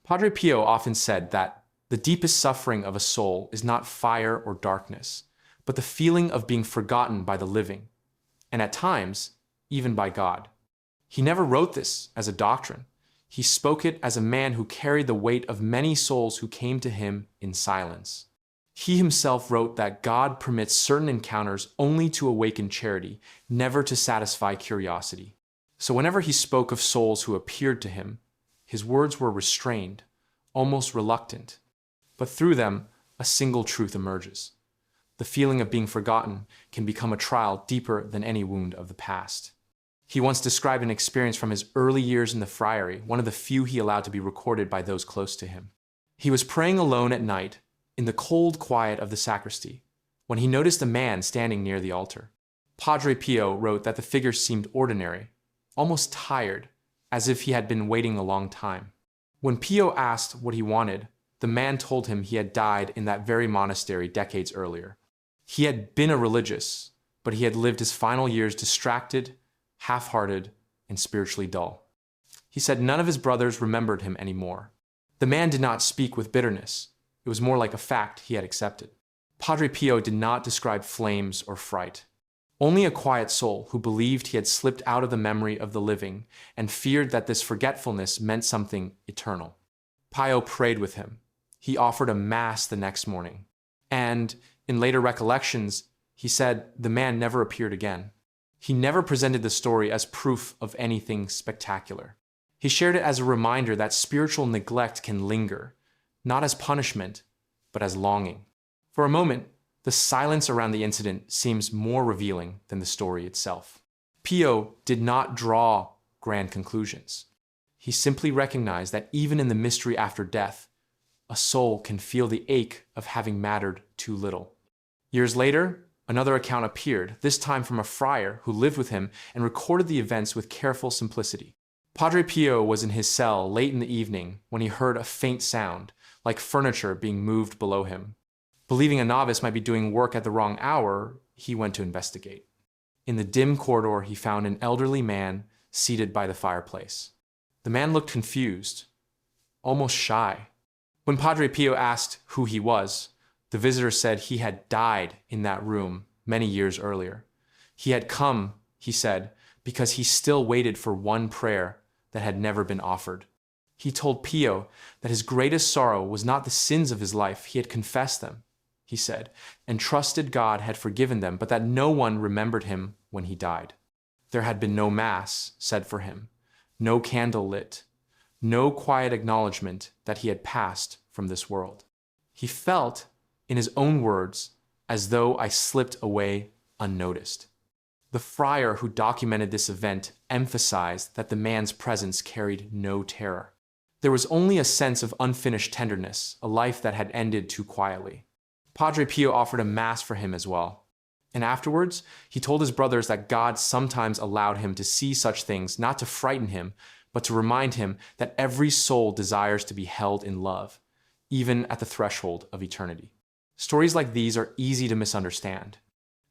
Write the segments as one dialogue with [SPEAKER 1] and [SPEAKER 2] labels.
[SPEAKER 1] Padre Pio often said that the deepest suffering of a soul is not fire or darkness, but the feeling of being forgotten by the living, and at times, even by God. He never wrote this as a doctrine. He spoke it as a man who carried the weight of many souls who came to him in silence. He himself wrote that God permits certain encounters only to awaken charity, never to satisfy curiosity. So whenever he spoke of souls who appeared to him, his words were restrained, almost reluctant. But through them, a single truth emerges. The feeling of being forgotten can become a trial deeper than any wound of the past. He once described an experience from his early years in the friary, one of the few he allowed to be recorded by those close to him. He was praying alone at night in the cold quiet of the sacristy when he noticed a man standing near the altar. Padre Pio wrote that the figure seemed ordinary, almost tired, as if he had been waiting a long time. When Pio asked what he wanted, the man told him he had died in that very monastery decades earlier. He had been a religious, but he had lived his final years distracted, half-hearted, and spiritually dull. He said none of his brothers remembered him anymore. The man did not speak with bitterness. It was more like a fact he had accepted. Padre Pio did not describe flames or fright. Only a quiet soul who believed he had slipped out of the memory of the living and feared that this forgetfulness meant something eternal. Pio prayed with him. He offered a mass the next morning. And, in later recollections, he said the man never appeared again. He never presented the story as proof of anything spectacular. He shared it as a reminder that spiritual neglect can linger, not as punishment, but as longing. For a moment, the silence around the incident seems more revealing than the story itself. Pio did not draw grand conclusions. He simply recognized that even in the mystery after death, a soul can feel the ache of having mattered too little. Years later, another account appeared, this time from a friar who lived with him and recorded the events with careful simplicity. Padre Pio was in his cell late in the evening when he heard a faint sound, like furniture being moved below him. Believing a novice might be doing work at the wrong hour, he went to investigate. In the dim corridor, he found an elderly man seated by the fireplace. The man looked confused, almost shy. When Padre Pio asked who he was, the visitor said he had died in that room many years earlier. He had come, he said, because he still waited for one prayer that had never been offered. He told Pio that his greatest sorrow was not the sins of his life. He had confessed them, he said, and trusted God had forgiven them, but that no one remembered him when he died. There had been no mass said for him, no candle lit, no quiet acknowledgement that he had passed from this world. He felt, in his own words, as though I slipped away unnoticed. The friar who documented this event emphasized that the man's presence carried no terror. There was only a sense of unfinished tenderness, a life that had ended too quietly. Padre Pio offered a mass for him as well. And afterwards, he told his brothers that God sometimes allowed him to see such things, not to frighten him, but to remind him that every soul desires to be held in love, even at the threshold of eternity. Stories like these are easy to misunderstand.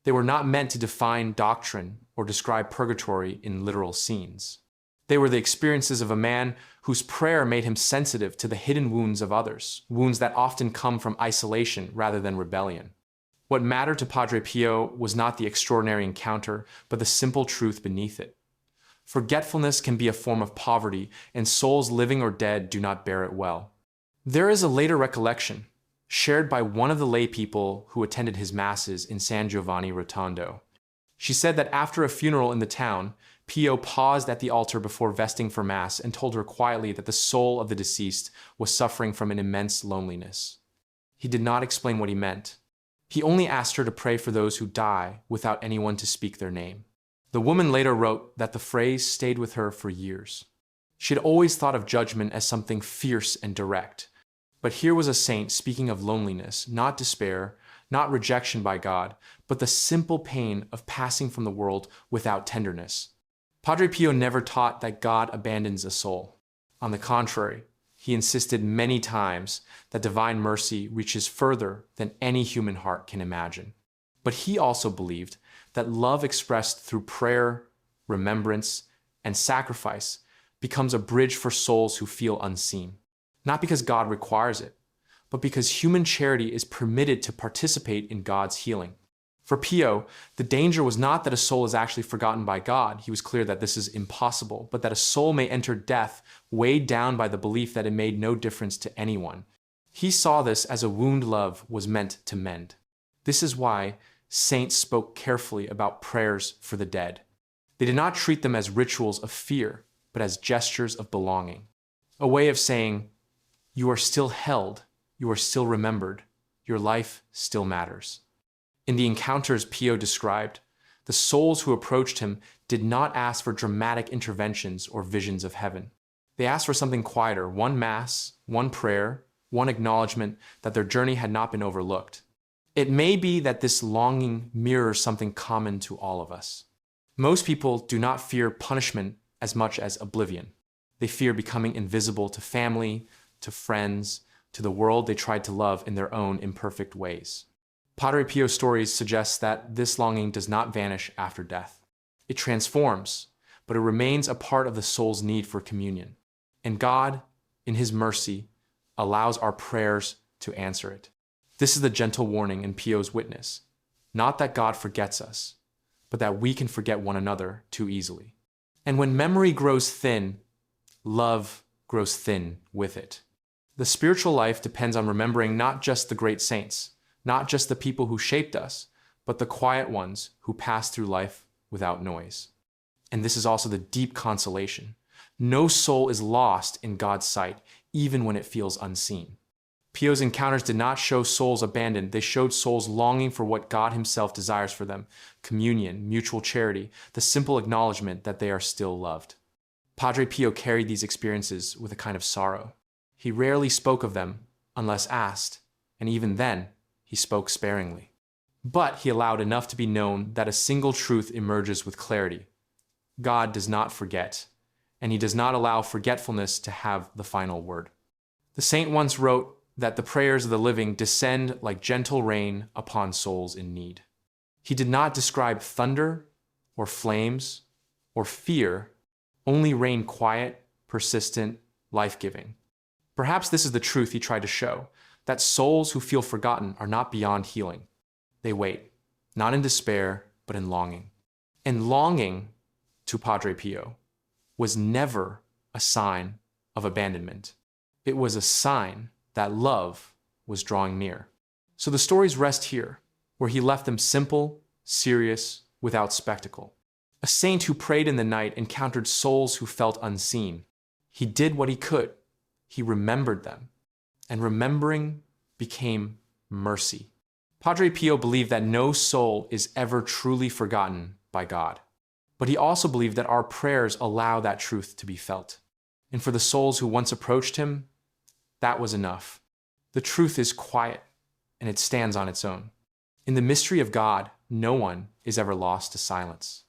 [SPEAKER 1] They were not meant to define doctrine or describe purgatory in literal scenes. They were the experiences of a man whose prayer made him sensitive to the hidden wounds of others, wounds that often come from isolation rather than rebellion. What mattered to Padre Pio was not the extraordinary encounter, but the simple truth beneath it. Forgetfulness can be a form of poverty, and souls living or dead do not bear it well. There is a later recollection, shared by one of the lay people who attended his masses in San Giovanni Rotondo. She said that after a funeral in the town, Pio paused at the altar before vesting for Mass and told her quietly that the soul of the deceased was suffering from an immense loneliness. He did not explain what he meant. He only asked her to pray for those who die without anyone to speak their name. The woman later wrote that the phrase stayed with her for years. She had always thought of judgment as something fierce and direct. But here was a saint speaking of loneliness, not despair, not rejection by God, but the simple pain of passing from the world without tenderness. Padre Pio never taught that God abandons a soul. On the contrary, he insisted many times that divine mercy reaches further than any human heart can imagine. But he also believed that love expressed through prayer, remembrance, and sacrifice becomes a bridge for souls who feel unseen. not because God requires it, but because human charity is permitted to participate in God's healing. For Pio, the danger was not that a soul is actually forgotten by God. He was clear that this is impossible, but that a soul may enter death weighed down by the belief that it made no difference to anyone. He saw this as a wound love was meant to mend. This is why saints spoke carefully about prayers for the dead. They did not treat them as rituals of fear, but as gestures of belonging. A way of saying, you are still held, you are still remembered, your life still matters. In the encounters Pio described, the souls who approached him did not ask for dramatic interventions or visions of heaven. They asked for something quieter, one mass, one prayer, one acknowledgement that their journey had not been overlooked. It may be that this longing mirrors something common to all of us. Most people do not fear punishment as much as oblivion. They fear becoming invisible to family, to friends, to the world they tried to love in their own imperfect ways. Padre Pio's stories suggest that this longing does not vanish after death. It transforms, but it remains a part of the soul's need for communion. And God, in His mercy, allows our prayers to answer it. This is the gentle warning in Pio's witness. Not that God forgets us, but that we can forget one another too easily. And when memory grows thin, love grows thin with it. The spiritual life depends on remembering not just the great saints, not just the people who shaped us, but the quiet ones who passed through life without noise. And this is also the deep consolation. No soul is lost in God's sight, even when it feels unseen. Pio's encounters did not show souls abandoned. They showed souls longing for what God Himself desires for them: communion, mutual charity, the simple acknowledgement that they are still loved. Padre Pio carried these experiences with a kind of sorrow. He rarely spoke of them unless asked, and even then, he spoke sparingly. But he allowed enough to be known that a single truth emerges with clarity. God does not forget, and He does not allow forgetfulness to have the final word. The saint once wrote that the prayers of the living descend like gentle rain upon souls in need. He did not describe thunder or flames or fear, only rain quiet, persistent, life-giving. Perhaps this is the truth he tried to show, that souls who feel forgotten are not beyond healing. They wait, not in despair, but in longing. And longing, to Padre Pio, was never a sign of abandonment. It was a sign that love was drawing near. So the stories rest here, where he left them simple, serious, without spectacle. A saint who prayed in the night encountered souls who felt unseen. He did what he could. He remembered them. And remembering became mercy. Padre Pio believed that no soul is ever truly forgotten by God. But he also believed that our prayers allow that truth to be felt. And for the souls who once approached him, that was enough. The truth is quiet, and it stands on its own. In the mystery of God, no one is ever lost to silence.